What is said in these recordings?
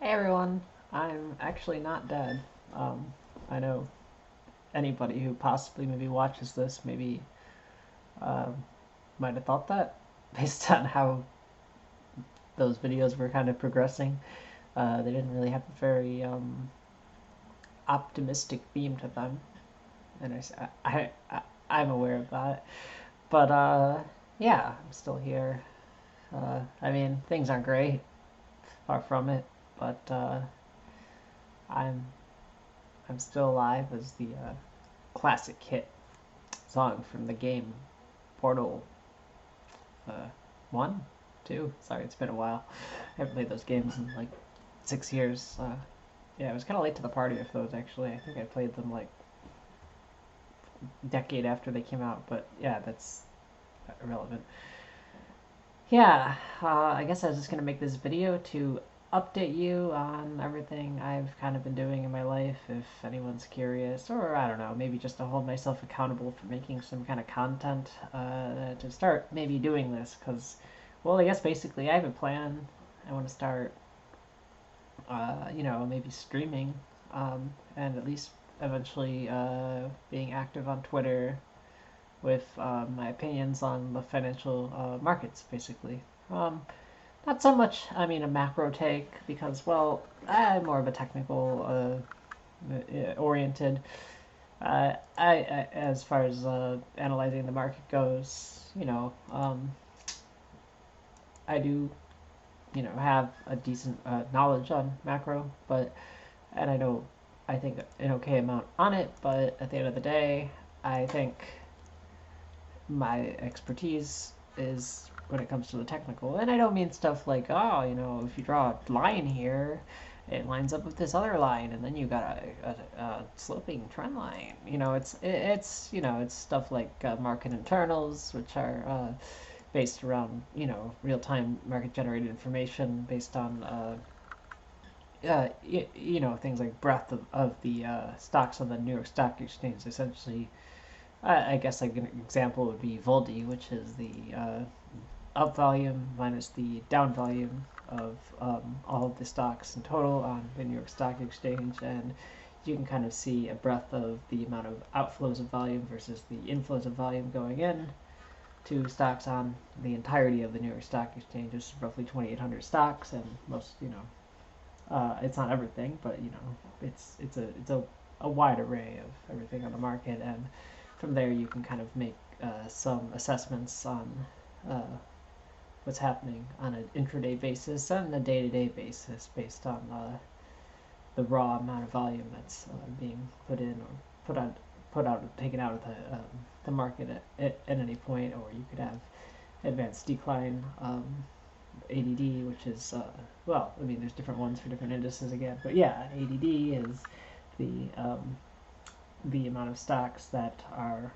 Hey everyone, I'm actually not dead. Um, I know anybody who possibly maybe watches this maybe um, might have thought that based on how those videos were kind of progressing. They didn't really have a very optimistic theme to them, and I'm aware of that. But yeah, I'm still here. I mean, things aren't great, far from it, but I'm I'm still alive as the classic hit song from the game Portal uh, 1, 2. Sorry, it's been a while. I haven't played those games in like 6 years. Yeah, I was kind of late to the party with those actually. I think I played them like a decade after they came out, but yeah, that's irrelevant. Yeah, I guess I was just gonna make this video to update you on everything I've kind of been doing in my life, if anyone's curious, or I don't know, maybe just to hold myself accountable for making some kind of content to start maybe doing this, because, well, I guess basically I have a plan. I want to start, maybe streaming, and at least eventually being active on Twitter with my opinions on the financial markets, basically. Um, Not so much, I mean, a macro take, because, well, I'm more of a technical oriented. As far as analyzing the market goes, I do, have a decent knowledge on macro, and I think an okay amount on it, but at the end of the day, I think my expertise is when it comes to the technical. And I don't mean stuff like, oh, if you draw a line here, it lines up with this other line, and then you got a sloping trend line. It's stuff like market internals, which are based around real time market generated information based on things like breadth of the stocks on the New York Stock Exchange. Essentially, I guess like an example would be Voldy, which is the up volume minus the down volume of all of the stocks in total on the New York Stock Exchange, and you can kind of see a breadth of the amount of outflows of volume versus the inflows of volume going in to stocks on the entirety of the New York Stock Exchange, which is roughly 2,800 stocks, and most, it's not everything, but it's a wide array of everything on the market, and from there you can kind of make some assessments on uh, what's happening on an intraday basis and a day-to-day basis based on the raw amount of volume that's being put in or put out, taken out of the market at any point, or you could have advanced decline ADD, which is well, I mean, there's different ones for different indices again, but yeah, ADD is the amount of stocks that are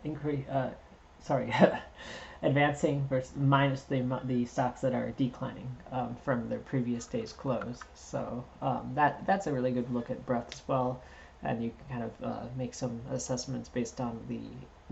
increase. Sorry, advancing versus minus the stocks that are declining from their previous day's close. So that's a really good look at breadth as well, and you can kind of make some assessments based on the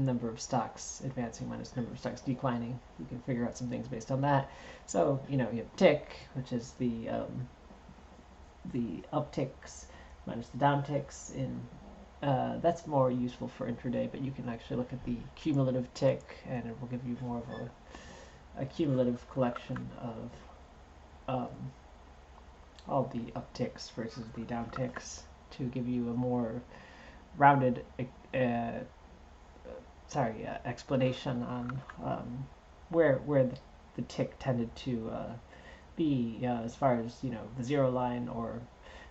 number of stocks advancing minus number of stocks declining. You can figure out some things based on that. So you have tick, which is the upticks minus the downticks in that's more useful for intraday, but you can actually look at the cumulative tick, and it will give you more of a cumulative collection of all the upticks versus the downticks to give you a more rounded explanation on where the tick tended to be as far as the zero line, or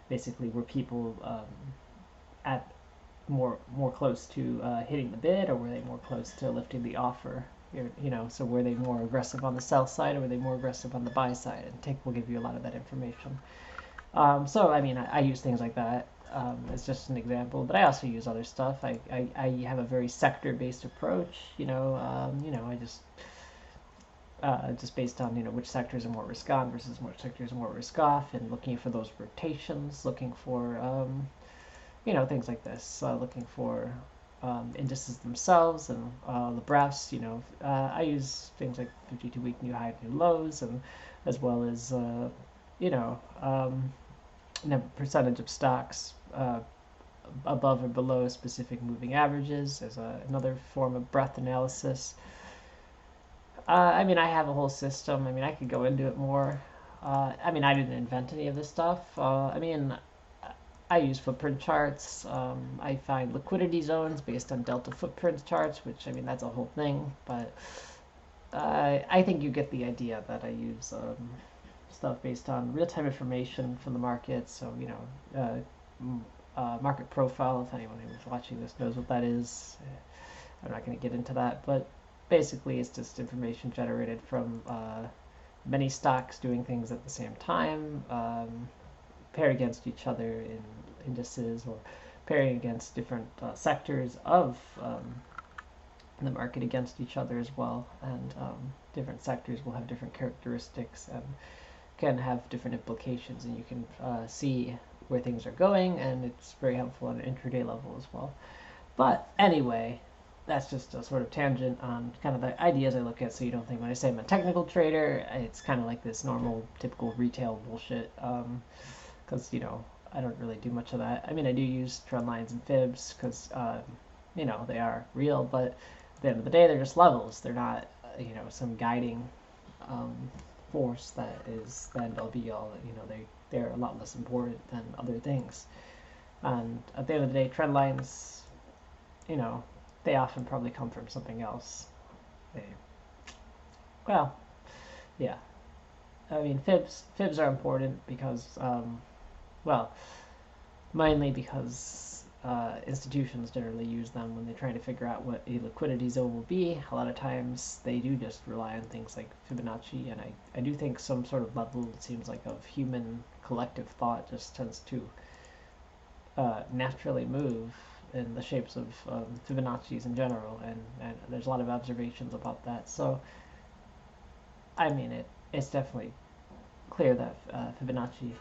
basically were people at more close to hitting the bid, or were they more close to lifting the offer? So were they more aggressive on the sell side, or were they more aggressive on the buy side? And Tick will give you a lot of that information. So I mean, I use things like that as just an example, but I also use other stuff. I have a very sector-based approach. I just based on which sectors are more risk on versus which sectors are more risk off, and looking for those rotations, looking for things like this, looking for indices themselves and the breaths. I use things like 52-week new high, new lows, and as well as you know, the percentage of stocks above or below specific moving averages as another form of breadth analysis. I mean, I have a whole system. I mean, I could go into it more. I mean, I didn't invent any of this stuff. I mean, I use footprint charts. I find liquidity zones based on delta footprint charts, which, I mean, that's a whole thing. But I think you get the idea that I use stuff based on real-time information from the market. So, market profile, if anyone who's watching this knows what that is. I'm not going to get into that, but basically it's just information generated from many stocks doing things at the same time, paired against each other in indices, or pairing against different sectors of the market against each other as well. And different sectors will have different characteristics and can have different implications, and you can see where things are going, and it's very helpful on an intraday level as well. But anyway, that's just a sort of tangent on kind of the ideas I look at, so you don't think when I say I'm a technical trader, it's kind of like this normal, typical retail bullshit. Because, I don't really do much of that. I mean, I do use trend lines and fibs because, they are real, but at the end of the day, they're just levels. They're not, some guiding force that is the end all be all. They're a lot less important than other things. And at the end of the day, trend lines, they often probably come from something else. Well, yeah. I mean, fibs are important because, well, mainly because institutions generally use them when they're trying to figure out what a liquidity zone will be. A lot of times they do just rely on things like Fibonacci, and I do think some sort of level, it seems like, of human collective thought just tends to naturally move in the shapes of Fibonacci's in general, and there's a lot of observations about that. So, I mean, it's definitely clear that Fibonacci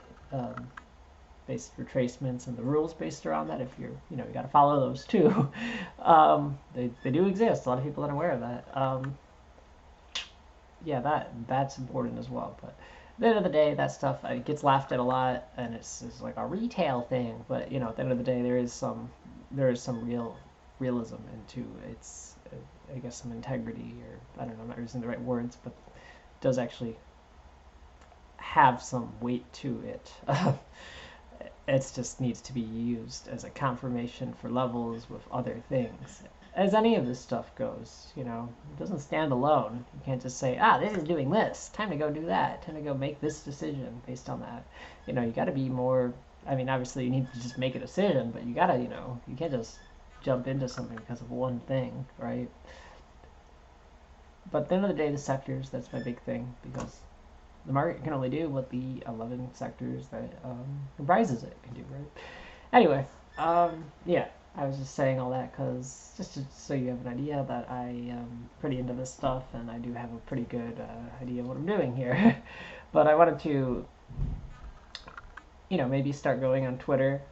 based retracements and the rules based around that, if you got to follow those too. They do exist. A lot of people aren't aware of that. Yeah, that's important as well. But at the end of the day, that stuff it gets laughed at a lot, and it's like a retail thing. But at the end of the day, there is some realism into its, I guess, some integrity, or I don't know, I'm not using the right words, but it does actually have some weight to it. It just needs to be used as a confirmation for levels with other things. As any of this stuff goes, it doesn't stand alone. You can't just say, this is doing this. Time to go do that. Time to go make this decision based on that. You got to be more. I mean, obviously, you need to just make a decision, but you got to, you can't just jump into something because of one thing, right? But at the end of the day, the sectors, that's my big thing, because the market can only do what the 11 sectors that comprises it can do, right? Anyway, yeah, I was just saying all that because just so you have an idea that I am pretty into this stuff, and I do have a pretty good idea of what I'm doing here. But I wanted to, maybe start going on Twitter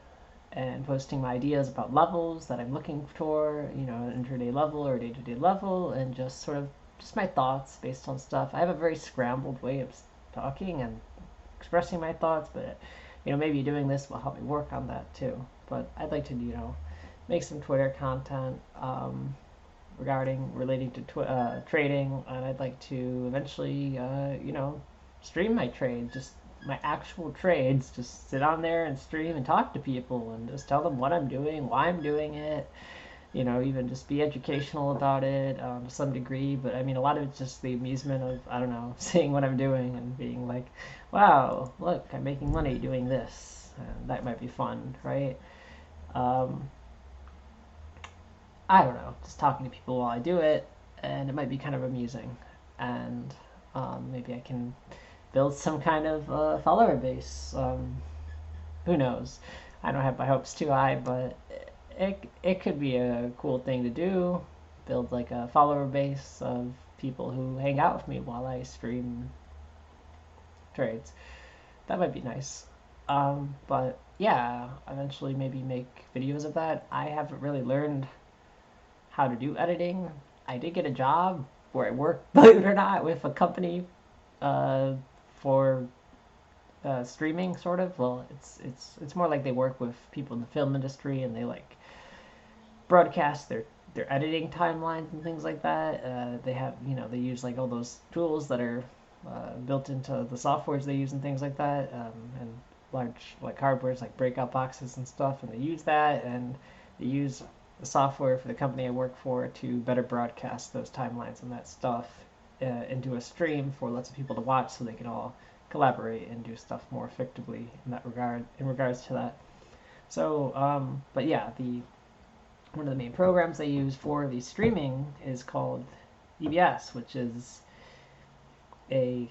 and posting my ideas about levels that I'm looking for, an intraday level or day-to-day level, and just sort of just my thoughts based on stuff. I have a very scrambled way of talking and expressing my thoughts, but maybe doing this will help me work on that too. But I'd like to make some Twitter content relating to trading, and I'd like to eventually stream my trade, just my actual trades, just sit on there and stream and talk to people and just tell them what I'm doing, why I'm doing it, even just be educational about it to some degree. But I mean, a lot of it's just the amusement of, I don't know, seeing what I'm doing and being like, wow, look, I'm making money doing this. And that might be fun, right? Um, I don't know, just talking to people while I do it, and it might be kind of amusing. And maybe I can build some kind of follower base. Who knows? I don't have my hopes too high, but it could be a cool thing to do. Build like a follower base of people who hang out with me while I stream trades. That might be nice. But yeah, eventually maybe make videos of that. I haven't really learned how to do editing. I did get a job where I work, believe it or not, with a company uh, for streaming, sort of. Well, it's more like they work with people in the film industry, and they like broadcast their editing timelines and things like that. They have, they use like all those tools that are built into the softwares they use and things like that, and large like hardwares like breakout boxes and stuff, and they use that, and they use the software for the company I work for to better broadcast those timelines and that stuff into a stream for lots of people to watch, so they can all collaborate and do stuff more effectively in that regard. In regards to that, so but yeah, the one of the main programs I use for the streaming is called EBS, which is a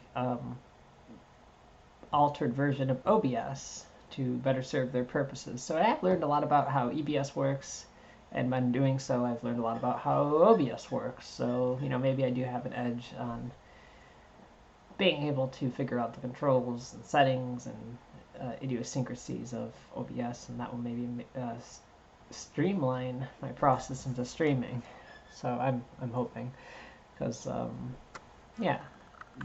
altered version of OBS to better serve their purposes. So I've learned a lot about how EBS works, and by doing so, I've learned a lot about how OBS works. So, maybe I do have an edge on being able to figure out the controls and settings and idiosyncrasies of OBS, and that will maybe streamline my process into streaming. So I'm hoping, because yeah,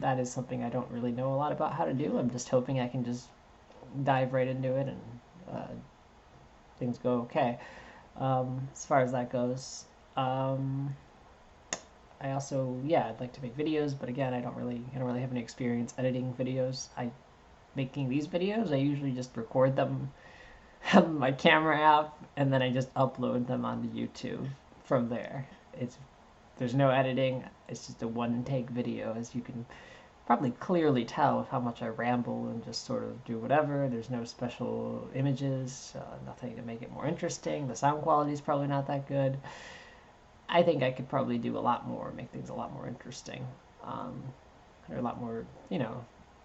that is something I don't really know a lot about how to do. I'm just hoping I can just dive right into it, and things go okay. As far as that goes, I also, yeah, I'd like to make videos, but again, I don't really have any experience editing videos. Making these videos, I usually just record them on my camera app, and then I just upload them onto YouTube from there. There's no editing. It's just a one-take video, as you can probably clearly tell with how much I ramble and just sort of do whatever. There's no special images, nothing to make it more interesting. The sound quality is probably not that good. I think I could probably do a lot more, make things a lot more interesting, or a lot more,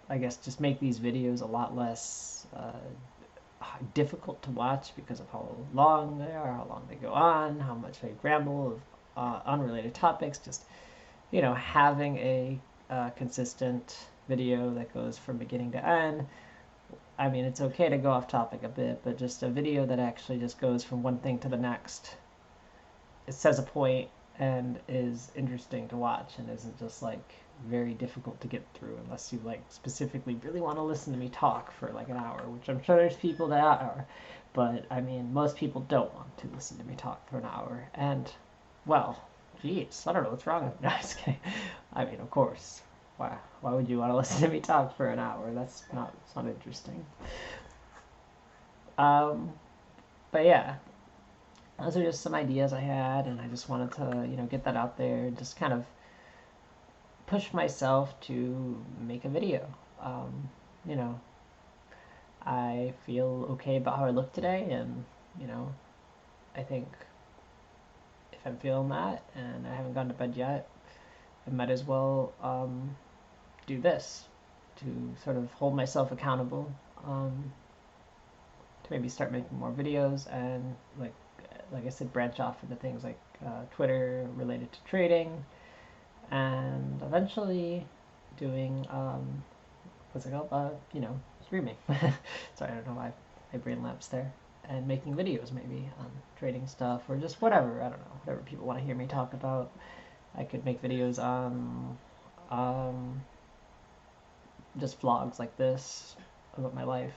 I guess just make these videos a lot less difficult to watch because of how long they are, how long they go on, how much I ramble of unrelated topics. Just, having a consistent video that goes from beginning to end. I mean, it's okay to go off topic a bit, but just a video that actually just goes from one thing to the next. It says a point and is interesting to watch, and isn't just like very difficult to get through, unless you like specifically really want to listen to me talk for like an hour, which I'm sure there's people that are, but I mean, most people don't want to listen to me talk for an hour. And well, geez, I don't know what's wrong with me. No, just kidding. I mean, of course, why would you want to listen to me talk for an hour? It's not interesting. But yeah, those are just some ideas I had, and I just wanted to, get that out there, just kind of push myself to make a video. You know, I feel okay about how I look today, and, I think if I'm feeling that, and I haven't gone to bed yet, I might as well do this to sort of hold myself accountable, to maybe start making more videos, and like I said, branch off into things like Twitter related to trading, and eventually doing what's it called? Streaming. Sorry, I don't know why my brain lapsed there. And making videos maybe on trading stuff, or just whatever. I don't know, whatever people want to hear me talk about. I could make videos on just vlogs like this about my life.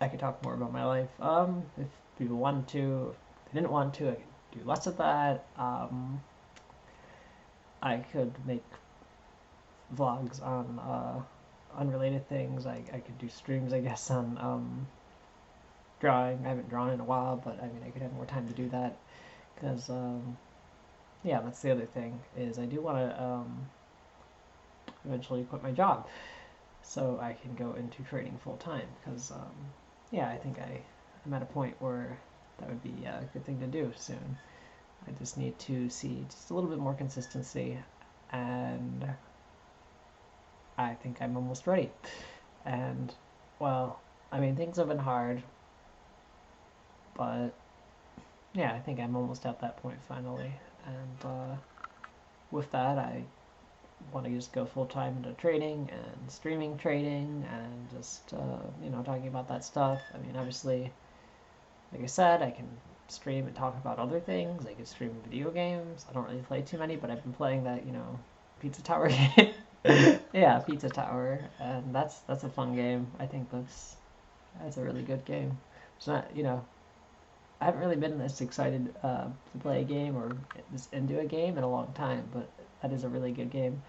I could talk more about my life. If people wanted to. If they didn't want to, I could do less of that. I could make vlogs on unrelated things. I could do streams, I guess, on drawing. I haven't drawn in a while, but I mean, I could have more time to do that, because yeah, that's the other thing, is I do want to eventually quit my job so I can go into trading full time, because yeah, I think I'm at a point where that would be a good thing to do soon. I just need to see just a little bit more consistency, and I think I'm almost ready. And, well, I mean, things have been hard, but yeah, I think I'm almost at that point finally. And with that, I want to just go full time into trading and streaming trading, and just talking about that stuff. I mean, obviously, like I said, I can stream and talk about other things. I can stream video games. I don't really play too many, but I've been playing that Pizza Tower game. Yeah, Pizza Tower, and that's a fun game. I think that's a really good game. It's not, I haven't really been this excited to play a game or just into a game in a long time, but that is a really good game.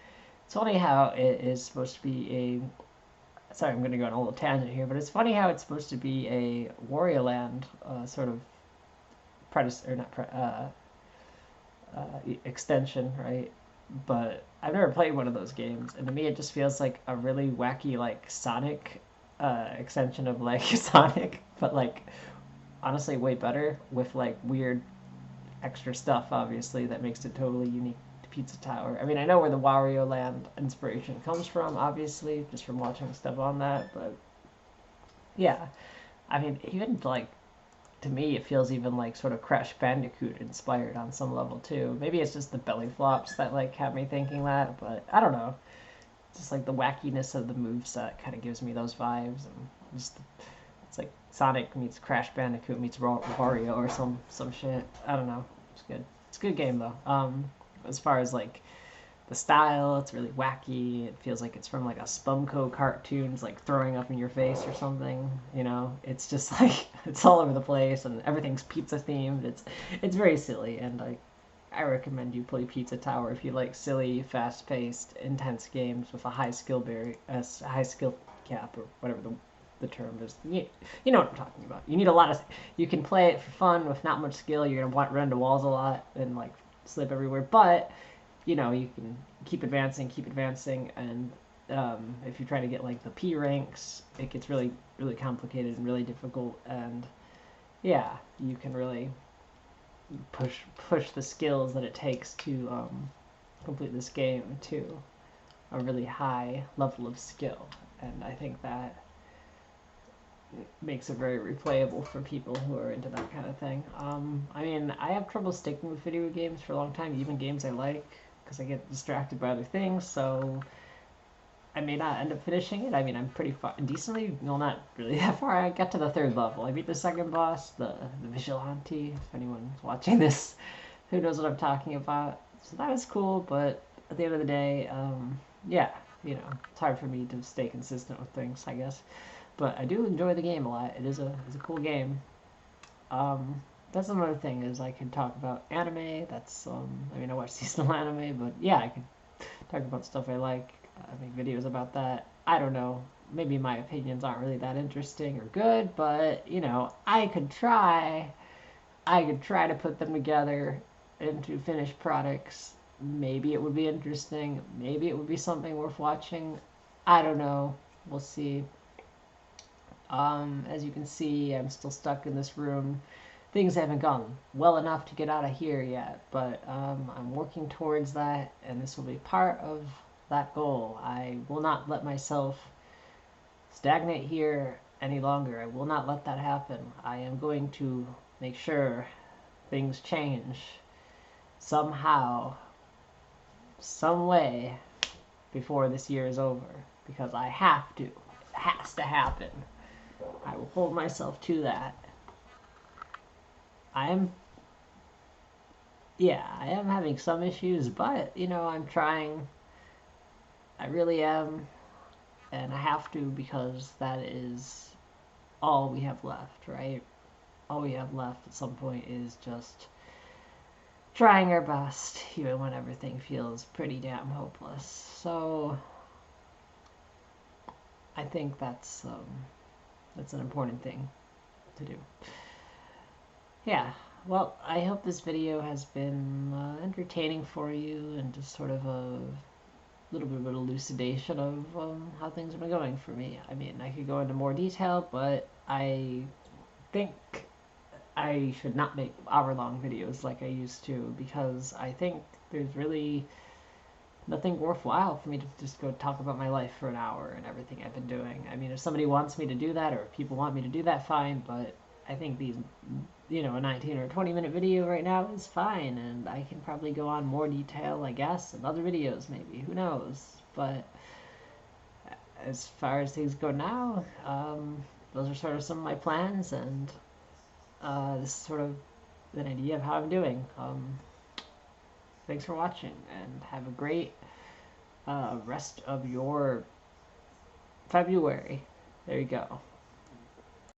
It's funny how it is supposed to be a. Sorry, I'm going to go on a little tangent here, but it's funny how it's supposed to be a Wario Land sort of predecessor, or not extension, right? But I've never played one of those games, and to me, it just feels like a really wacky, like Sonic extension of like Sonic, but like honestly way better with like weird extra stuff, obviously, that makes it totally unique to Pizza Tower. I mean, I know where the Wario Land inspiration comes from, obviously, just from watching stuff on that, but yeah. I mean, even like to me, it feels even like sort of Crash Bandicoot inspired on some level too. Maybe it's just the belly flops that like have me thinking that, but I don't know. Just like the wackiness of the moveset kind of gives me those vibes, and just it's like Sonic meets Crash Bandicoot meets Wario or some shit. I don't know. It's good. It's a good game though. As far as like the style, it's really wacky. It feels like it's from like a Spumco cartoons, like throwing up in your face or something. It's just like it's all over the place, and everything's pizza themed. It's very silly, and I recommend you play Pizza Tower if you like silly, fast-paced, intense games with a high skill cap, or whatever the term is. You know what I'm talking about. You need a lot of. You can play it for fun with not much skill. You're gonna want run into walls a lot and like slip everywhere, but you can keep advancing, and if you're trying to get like the P ranks, it gets really, really complicated and really difficult, and yeah, you can really push the skills that it takes to complete this game to a really high level of skill, and I think that makes it very replayable for people who are into that kind of thing. I mean, I have trouble sticking with video games for a long time, even games I like, because I get distracted by other things. So I may not end up finishing it. I mean, I'm pretty decently, well, not really that far. I got to the third level. I beat the second boss, the Vigilante. If anyone's watching this, who knows what I'm talking about. So that was cool, but at the end of the day, yeah, it's hard for me to stay consistent with things, I guess. But I do enjoy the game a lot. It's a cool game. That's another thing is I can talk about anime. I mean, I watch seasonal anime, but yeah, I can talk about stuff I like. I make videos about that. I don't know. Maybe my opinions aren't really that interesting or good, but I could try. I could try to put them together into finished products. Maybe it would be interesting. Maybe it would be something worth watching. I don't know. We'll see. As you can see, I'm still stuck in this room. Things haven't gone well enough to get out of here yet, but I'm working towards that, and this will be part of that goal. I will not let myself stagnate here any longer. I will not let that happen. I am going to make sure things change somehow, some way, before this year is over, because I have to. It has to happen. I will hold myself to that. I am, yeah, I am having some issues, but I'm trying. I really am, and I have to because that is all we have left, right? All we have left at some point is just trying our best, even when everything feels pretty damn hopeless. So I think that's an important thing to do. Yeah. Well, I hope this video has been entertaining for you and just sort of a little bit of an elucidation of how things have been going for me. I mean, I could go into more detail, but I think I should not make hour-long videos like I used to, because I think there's really nothing worthwhile for me to just go talk about my life for an hour and everything I've been doing. I mean, if somebody wants me to do that, or if people want me to do that, fine, but I think a 19 or 20-minute video right now is fine, and I can probably go on more detail, I guess, in other videos maybe, who knows. But as far as things go now, those are sort of some of my plans, and this is sort of an idea of how I'm doing. Thanks for watching, and have a great rest of your February. There you go.